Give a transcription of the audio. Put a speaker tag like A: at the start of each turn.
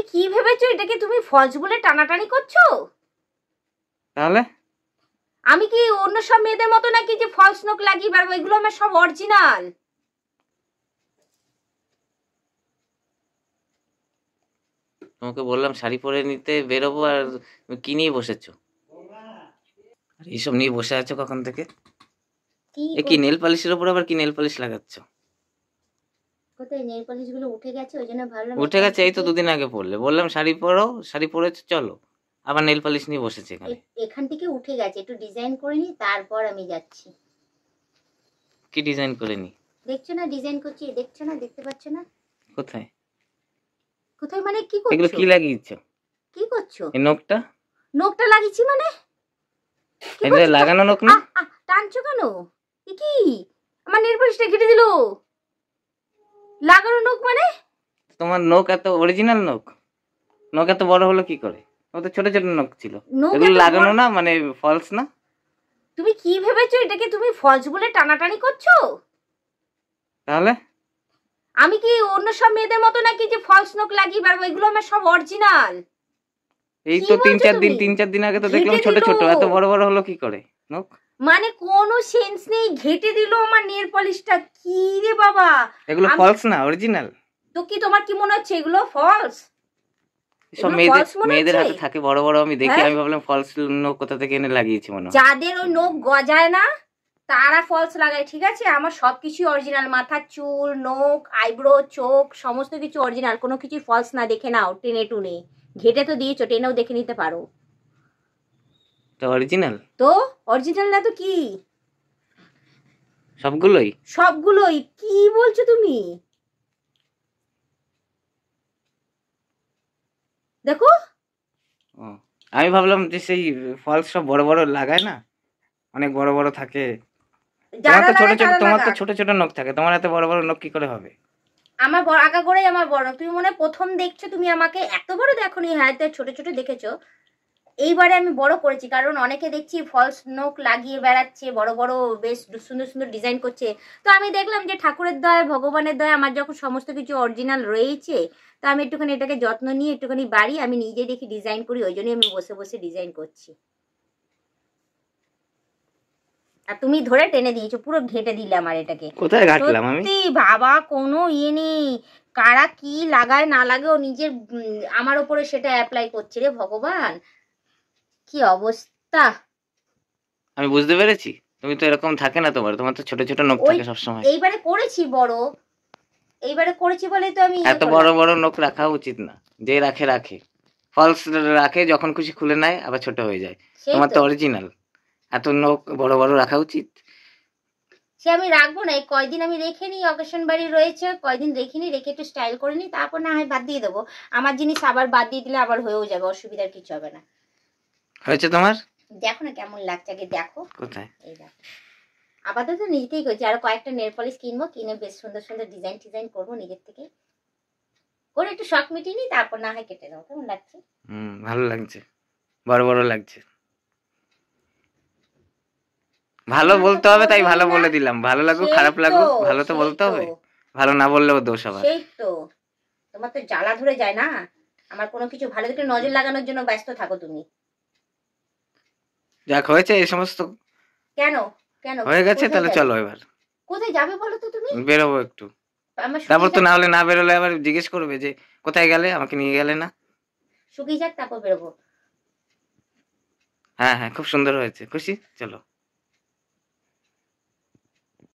A: কি ভেবেছো এটাকে তুমি ফলস বলে টানাটানি করছো?
B: তাহলে
A: আমি কি অন্য সব মেয়েদের মতো নাকি যে ফলস নখ লাগিয়ে বেরবো? এগুলো আমার সব অরিজিনাল।
B: তোমাকে বললাম শাড়ি পরে নিতে বেরোবো, আর কি নিয়ে বসেছো? আর এইসব নিয়ে বসে আছো কখন থেকে? কি নেল পলিশের উপর আবার কি নেল পলিশ লাগাচ্ছ?
A: কোথায় নেল পলিশ গুলো উঠে গেছে, ওই জন্য ভাবলাম
B: উঠে গেছে। এই তো দুদিন আগে পরলে, বললাম শাড়ি পরো, শাড়ি পরেছো চলো, আবার নেল পলিশ নিয়ে বসেছে এখানে।
A: এখান থেকে উঠে গেছে, একটু ডিজাইন করে নি তারপর আমি যাচ্ছি।
B: কি ডিজাইন করে নি?
A: দেখছো না ডিজাইন করছি, দেখছো না, দেখতে পাচ্ছ না?
B: কোথায়
A: কোথায় মানে কি করছো?
B: এগুলো কি লাগিয়েছো?
A: কি করছো?
B: এই নখটা
A: নখটা লাগিয়েছি মানে?
B: এটা লাগানো নখ না?
A: টানছো কেন? কি আমার নেল পলিশটা কেটে দিল। লাগানো নখ মানে?
B: তোমার নখ এত অরিজিনাল নখ? নখ এত বড় হলো কি করে? ও তো ছোট ছোট নখ ছিল। এগুলো লাগানো না মানে ফলস না?
A: তুমি কি ভেবেছো এটাকে তুমি ফলস বলে টানাটানি করছো?
B: তাহলে
A: আমি কি অন্য সব মেয়েদের মতো নাকি যে ফলস নখ লাগিয়ে বেরবো? এগুলো আমার সব অরিজিনাল।
B: এই তো 3-4 দিন আগে তো দেখলাম ছোট ছোট, এত বড় বড় হলো কি করে নখ?
A: মানে কোনো সেন্স নেই, ঘেটে দিল আমার নেল পলিশটা। কি রে বাবা,
B: এগুলো ফলস না অরিজিনাল?
A: তো কি তোমার কি মনে হচ্ছে এগুলো ফলস?
B: সব মেয়েদের হাতে থাকে বড় বড়, আমি দেখি আমি ভাবলাম ফলস নখ কোথা থেকে এনে লাগিয়েছি মনে হয়।
A: যাদের ওই নখ গজায় না তারা ফলস লাগায়, ঠিক আছে? আমার সবকিছু অরিজিনাল, মাথার চুল, নখ, আইব্রো, চোখ সমস্ত কিছু অরিজিনাল, কোনো কিছু ফলস না। দেখে নাও টেনে টুনে, ঘেটে তো দিয়েছো, টেনেও দেখে নিতে পারো।
B: তো অরিজিনাল?
A: তো অরিজিনাল না তো কি?
B: সবগুলোই
A: সবগুলোই। কি বলছো তুমি? দেখো,
B: আমি ভাবলাম যে সেই ফলস সব বড় বড় লাগায় না, অনেক বড় বড় থাকে। তোমার তো ছোট ছোট, তোমার তো ছোট ছোট নখ থাকে, তোমার এত বড় বড় নখ কি করে হবে?
A: আমার বড় আগা করেই আমার বড়। তুমি মনে প্রথম দেখছো, তুমি আমাকে এত বড় দেখোনি, হ্যাঁ ছোট ছোট দেখেছো। এইবারে আমি বড় করেছি, কারণ অনেকে দেখছি ফলস নখ লাগিয়ে বেড়াচ্ছে, বড় বড় বেশ সুন্দর সুন্দর ডিজাইন করছে। তো আমি দেখলাম যে ঠাকুরের দয়া, ভগবানের দয়া, আমার যখন সমস্ত কিছু অরিজিনাল রয়েছে, তো আমি একটুখানি এটাকে যত্ন নিয়ে একটুখানি বাড়ি আমি নিজে দেখি ডিজাইন করি, ওই জন্যই আমি বসে বসে ডিজাইন করছি। আর তুমি ধরে টেনে দিয়েছো, পুরো ঘেটে দিলে আমার এটাকে।
B: কোথায় ঘাটলাম আমি?
A: সত্যি বাবা, কোনো ইয়ে নেই, কারা কি লাগায় না লাগে ও নিজের আমার উপরে সেটা অ্যাপ্লাই করছে রে ভগবান, কি অবস্থা।
B: আমি বুঝতে পেরেছি, তুমি তো এরকম থাকে না, তোমার তো ছোট ছোট নখ থাকে সব সময়।
A: এইবারে করেছি বড়, এইবারে করেছি বলেই তো আমি
B: এত বড় বড় নখ রাখা উচিত না। যে রাখে রাখে, ফলস রাখে, যখন খুশি খুলে নেয় আবার ছোট হয়ে যায়। তোমার তো অরিজিনাল, এত নখ বড় বড় রাখা উচিত।
A: সে আমি রাখবো না, এই কয়দিন আমি রেখে নিই, অকেশন বাড়ি রয়েছে কয়দিন রেখে নিই, রেখে একটু স্টাইল করে নিই, তারপর না হয় বাদ দিয়ে দেবো। আমার জিনিস আবার বাদ দিয়ে দিলে আবার হয়েও যাবে, অসুবিধার কিছু হবে না।
B: হয়েছে তোমার?
A: দেখো না কেমন লাগছে, আগে দেখো।
B: কোথায়?
A: এই দেখো, আপাতত নিজেতেই করছি, আরো কয়েকটা নেল পলিশ কিনবো, কিনে বেশ সুন্দর সুন্দর ডিজাইন করবো নিজের থেকে করে, একটু শখ মিটিয়ে নিই, তারপর না হয় কেটে দেবো। কেমন লাগছে?
B: ভালো লাগছে, বড় বড় লাগছে। ভালো বলতে হবে তাই ভালো বলে দিলাম, ভালো লাগুক খারাপ লাগুক ভালো তো বলতে হবে, ভালো না বললেও দোষ আবার।
A: সেই তো, তোমার তো জ্বালা ধরে যায় না, আমার কোনো কিছু ভালো দিকে নজর লাগানোর জন্য ব্যস্ত থাকো তুমি।
B: যাক হয়েছে এই সমস্ত।
A: কেন কেন
B: হয়ে গেছে, তাহলে চলো এবার।
A: কোথায় যাবে বলো তো তুমি?
B: বেরোবো একটু, তারপর তো না হলে না বেরোলে আবার জিজ্ঞেস করবে যে কোথায় গেলে, আমাকে নিয়ে গেলে না।
A: শুকিয়ে যাক তারপর বেরোবো।
B: হ্যাঁ হ্যাঁ, খুব সুন্দর হয়েছে, খুশি, চলো।